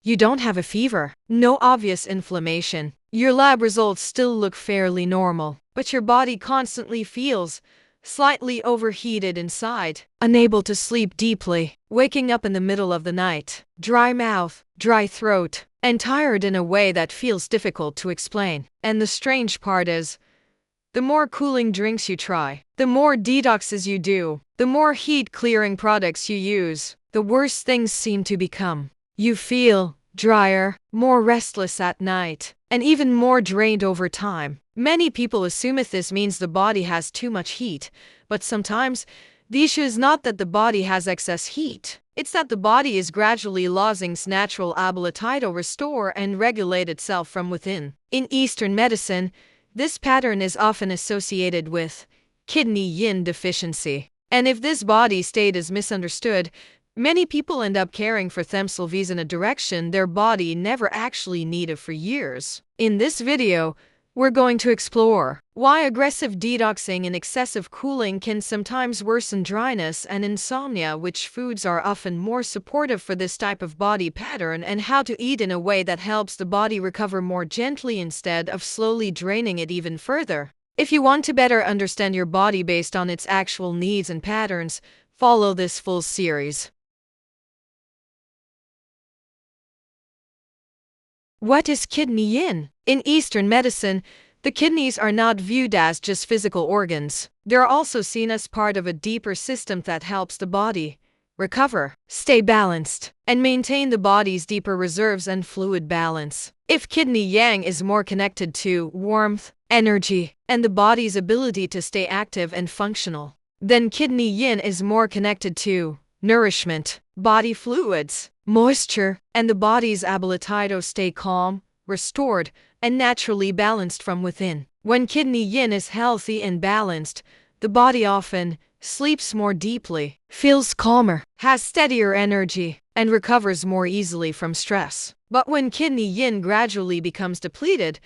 You don't have a fever, no obvious inflammation. Your lab results still look fairly normal, but your body constantly feels slightly overheated inside, unable to sleep deeply, waking up in the middle of the night, dry mouth, dry throat, and tired in a way that feels difficult to explain. And the strange part is, the more cooling drinks you try, the more detoxes you do, the more heat-clearing products you use, the worse things seem to become. You feel drier, more restless at night, and even more drained over time. Many people assume this means the body has too much heat, but sometimes the issue is not that the body has excess heat. It's that the body is gradually losing its natural ability to restore and regulate itself from within. In Eastern medicine, this pattern is often associated with kidney yin deficiency. And if this body state is misunderstood, many people end up caring for themselves in a direction their body never actually needed for years. In this video, we're going to explore why aggressive detoxing and excessive cooling can sometimes worsen dryness and insomnia, which foods are often more supportive for this type of body pattern, and how to eat in a way that helps the body recover more gently instead of slowly draining it even further. If you want to better understand your body based on its actual needs and patterns, follow this full series. What is kidney yin? In Eastern medicine, the kidneys are not viewed as just physical organs. They're also seen as part of a deeper system that helps the body recover, stay balanced, and maintain the body's deeper reserves and fluid balance. If kidney yang is more connected to warmth, energy, and the body's ability to stay active and functional, then kidney yin is more connected to nourishment, body fluids, moisture, and the body's ability to stay calm, restored, and naturally balanced from within. When kidney yin is healthy and balanced, the body often sleeps more deeply, feels calmer, has steadier energy, and recovers more easily from stress. But when kidney yin gradually becomes depleted,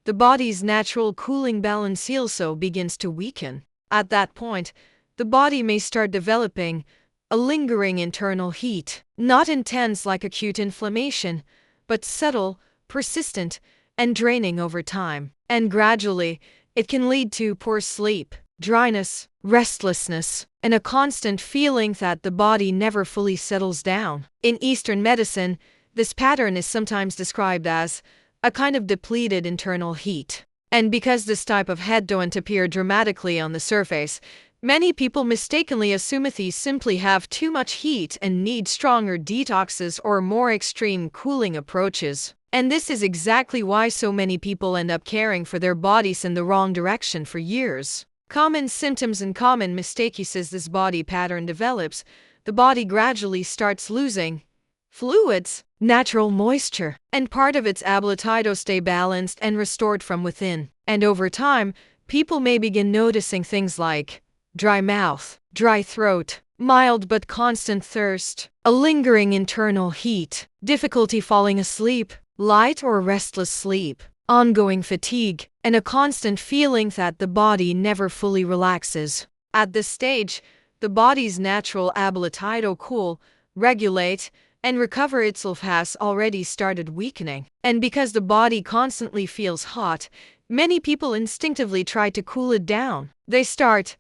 the body's natural cooling balance also begins to weaken. At that point, the body may start developing a lingering internal heat, not intense like acute inflammation, but subtle, persistent, and draining over time. And gradually, it can lead to poor sleep, dryness, restlessness, and a constant feeling that the body never fully settles down. In Eastern medicine, this pattern is sometimes described as a kind of depleted internal heat. And because this type of head doesn't appear dramatically on the surface, many people mistakenly assume they simply have too much heat and need stronger detoxes or more extreme cooling approaches. And this is exactly why so many people end up caring for their bodies in the wrong direction for years. Common symptoms and common mistakes as this body pattern develops, the body gradually starts losing fluids, natural moisture, and part of its ability to stay balanced and restored from within. And over time, people may begin noticing things like dry mouth, dry throat, mild but constant thirst, a lingering internal heat, difficulty falling asleep, light or restless sleep, ongoing fatigue, and a constant feeling that the body never fully relaxes. At this stage, the body's natural ability to cool, regulate, and recover itself has already started weakening. And because the body constantly feels hot, many people instinctively try to cool it down. They start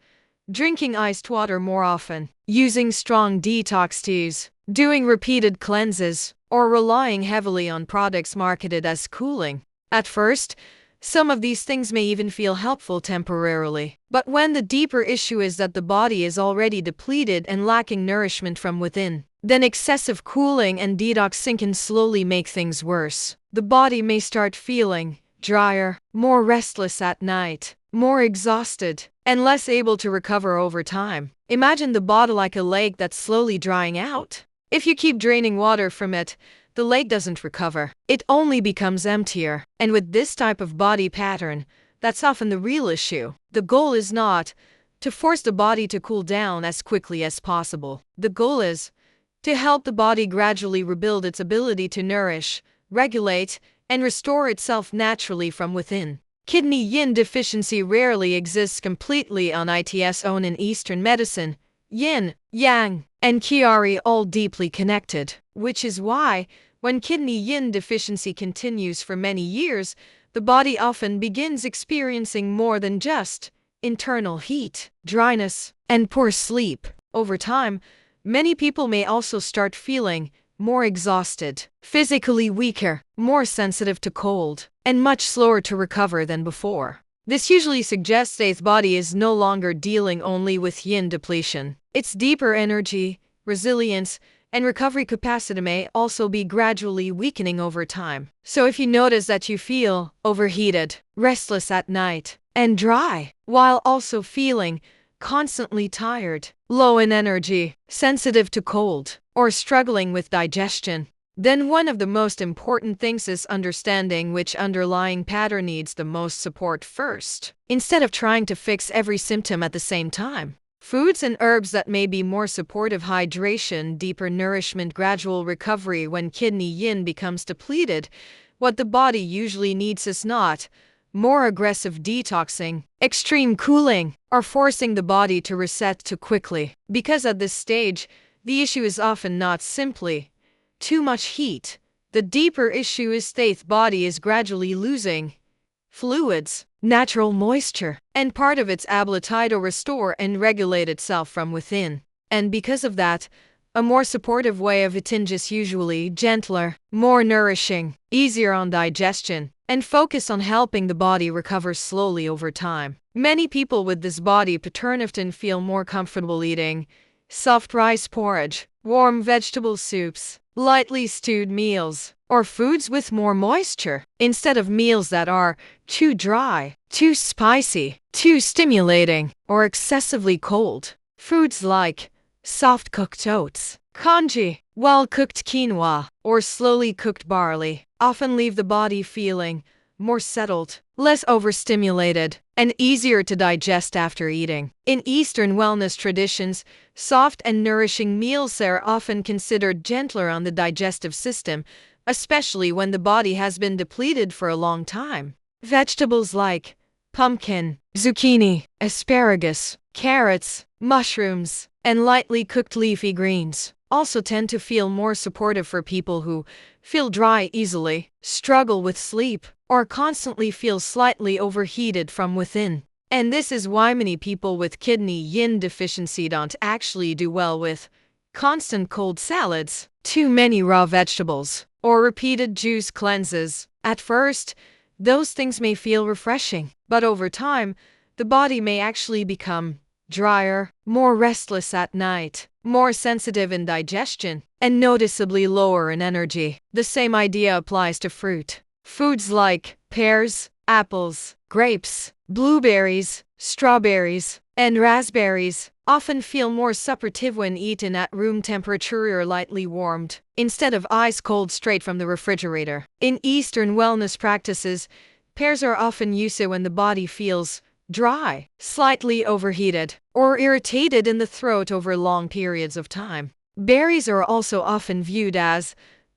drinking iced water more often, using strong detox teas, doing repeated cleanses, or relying heavily on products marketed as cooling. At first, some of these things may even feel helpful temporarily. But when the deeper issue is that the body is already depleted and lacking nourishment from within, then excessive cooling and detoxing can slowly make things worse. The body may start feeling drier, more restless at night, more exhausted, and less able to recover over time. Imagine the body like a lake that's slowly drying out. If you keep draining water from it, the lake doesn't recover. It only becomes emptier. And with this type of body pattern, that's often the real issue. The goal is not to force the body to cool down as quickly as possible. The goal is to help the body gradually rebuild its ability to nourish, regulate, and restore itself naturally from within. Kidney yin deficiency rarely exists completely on its own in Eastern medicine. Yin, yang, and qi are all deeply connected, which is why When kidney yin deficiency continues for many years, the body often begins experiencing more than just internal heat, dryness, and poor sleep. Over time, many people may also start feeling more exhausted, physically weaker, more sensitive to cold, and much slower to recover than before. This usually suggests the body is no longer dealing only with yin depletion. Its deeper energy, resilience, and recovery capacity may also be gradually weakening over time. So if you notice that you feel overheated, restless at night, and dry, while also feeling constantly tired, low in energy, sensitive to cold, or struggling with digestion, then one of the most important things is understanding which underlying pattern needs the most support first, instead of trying to fix every symptom at the same time. Foods and herbs that may be more supportive: hydration, deeper nourishment, gradual recovery. When kidney yin becomes depleted, what the body usually needs is not more aggressive detoxing, extreme cooling, or forcing the body to reset too quickly. Because at this stage, the issue is often not simply too much heat. The deeper issue is the body is gradually losing fluids, natural moisture, and part of its ability to restore and regulate itself from within. And because of that, a more supportive way of eating is usually gentler, more nourishing, easier on digestion, and focus on helping the body recover slowly over time. Many people with this body pattern often feel more comfortable eating soft rice porridge, warm vegetable soups, lightly stewed meals, or foods with more moisture, instead of meals that are too dry, too spicy, too stimulating, or excessively cold. Foods like soft-cooked oats, congee, well-cooked quinoa, or slowly cooked barley often leave the body feeling more settled, less overstimulated, and easier to digest after eating. In Eastern wellness traditions, soft and nourishing meals are often considered gentler on the digestive system, especially when the body has been depleted for a long time. Vegetables like pumpkin, zucchini, asparagus, carrots, mushrooms, and lightly cooked leafy greens also tend to feel more supportive for people who feel dry easily, struggle with sleep, or constantly feel slightly overheated from within. And this is why many people with kidney yin deficiency don't actually do well with constant cold salads, too many raw vegetables, or repeated juice cleanses. At first, those things may feel refreshing, but over time, the body may actually become drier, more restless at night, more sensitive in digestion, and noticeably lower in energy. The same idea applies to fruit. Foods like pears, apples, grapes, blueberries, strawberries, and raspberries often feel more supportive when eaten at room temperature or lightly warmed, instead of ice-cold straight from the refrigerator. In Eastern wellness practices, pears are often used when the body feels dry, slightly overheated, or irritated in the throat over long periods of time. Berries are also often viewed as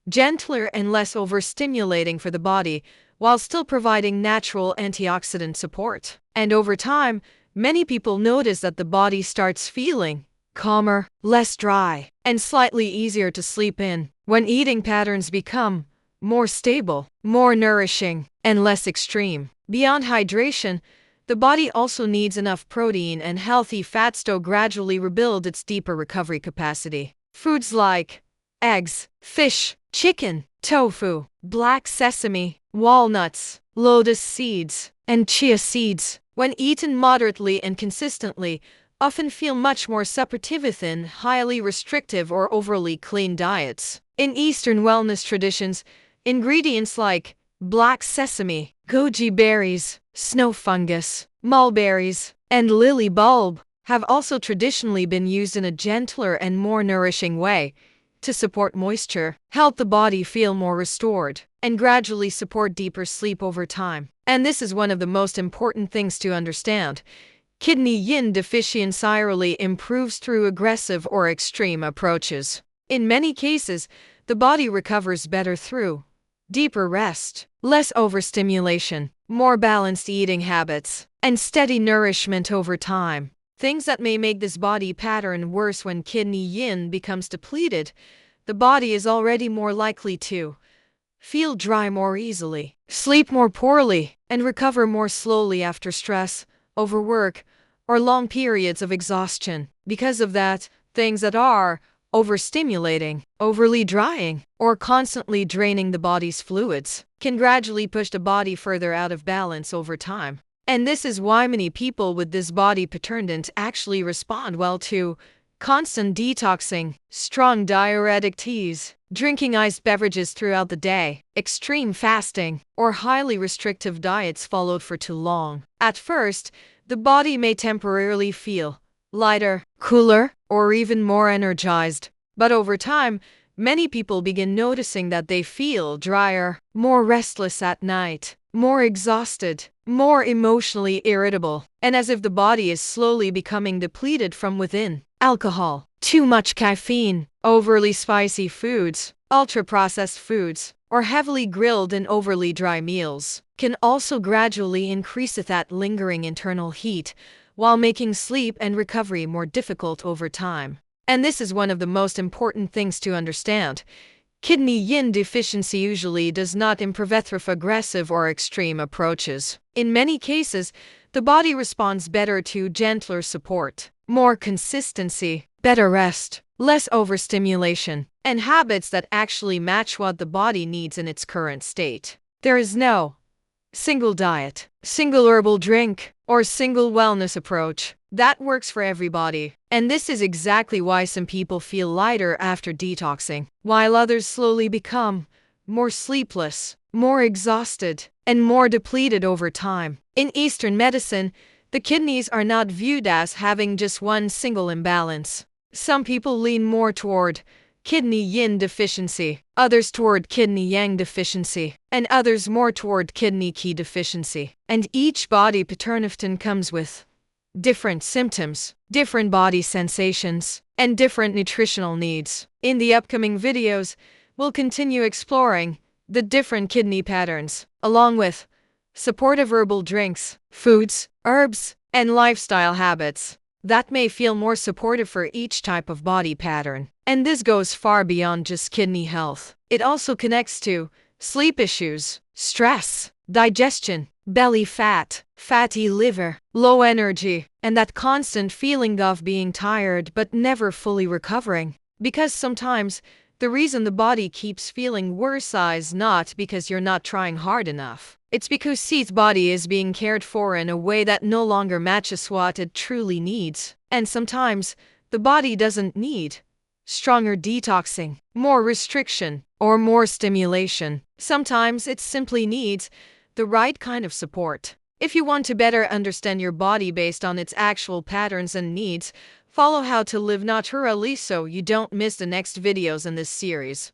gentler and less overstimulating for the body, while still providing natural antioxidant support. And over time, many people notice that the body starts feeling calmer, less dry, and slightly easier to sleep in when eating patterns become more stable, more nourishing, and less extreme. Beyond hydration, the body also needs enough protein and healthy fats to gradually rebuild its deeper recovery capacity. Foods like eggs, fish, chicken, tofu, black sesame, walnuts, lotus seeds, and chia seeds, when eaten moderately and consistently, often feel much more supportive than highly restrictive or overly clean diets. In Eastern wellness traditions, ingredients like black sesame, goji berries, snow fungus, mulberries, and lily bulb have also traditionally been used in a gentler and more nourishing way to support moisture, help the body feel more restored, and gradually support deeper sleep over time. And this is one of the most important things to understand. Kidney yin deficiency rarely improves through aggressive or extreme approaches. In many cases, the body recovers better through deeper rest, less overstimulation, more balanced eating habits, and steady nourishment over time. Things that may make this body pattern worse when kidney yin becomes depleted: the body is already more likely to feel dry more easily, sleep more poorly, and recover more slowly after stress, overwork, or long periods of exhaustion. Because of that, things that are overstimulating, overly drying, or constantly draining the body's fluids can gradually push the body further out of balance over time. And this is why many people with this body pattern don't actually respond well to constant detoxing, strong diuretic teas, drinking iced beverages throughout the day, extreme fasting, or highly restrictive diets followed for too long. At first, the body may temporarily feel lighter, cooler, or even more energized. But over time, many people begin noticing that they feel drier, more restless at night, more exhausted, more emotionally irritable, and as if the body is slowly becoming depleted from within. Alcohol, too much caffeine, overly spicy foods, ultra-processed foods, or heavily grilled and overly dry meals can also gradually increase that lingering internal heat, while making sleep and recovery more difficult over time. And this is one of the most important things to understand. Kidney yin deficiency usually does not improve through aggressive or extreme approaches. In many cases, the body responds better to gentler support, more consistency, better rest, less overstimulation, and habits that actually match what the body needs in its current state. There is no single diet, single herbal drink, or single wellness approach that works for everybody. And this is exactly why some people feel lighter after detoxing, while others slowly become more sleepless, more exhausted, and more depleted over time. In Eastern medicine, the kidneys are not viewed as having just one single imbalance. Some people lean more toward kidney yin deficiency, others toward kidney yang deficiency, and others more toward kidney qi deficiency. And each body pattern often comes with different symptoms, different body sensations, and different nutritional needs. In the upcoming videos, we'll continue exploring the different kidney patterns, along with supportive herbal drinks, foods, herbs, and lifestyle habits that may feel more supportive for each type of body pattern. And this goes far beyond just kidney health. It also connects to sleep issues, stress, digestion, belly fat, fatty liver, low energy, and that constant feeling of being tired but never fully recovering. Because sometimes the reason the body keeps feeling worse is not because you're not trying hard enough. It's because the body is being cared for in a way that no longer matches what it truly needs. And sometimes the body doesn't need stronger detoxing, more restriction, or more stimulation. Sometimes it simply needs the right kind of support. If you want to better understand your body based on its actual patterns and needs, follow How to Live Naturally so you don't miss the next videos in this series.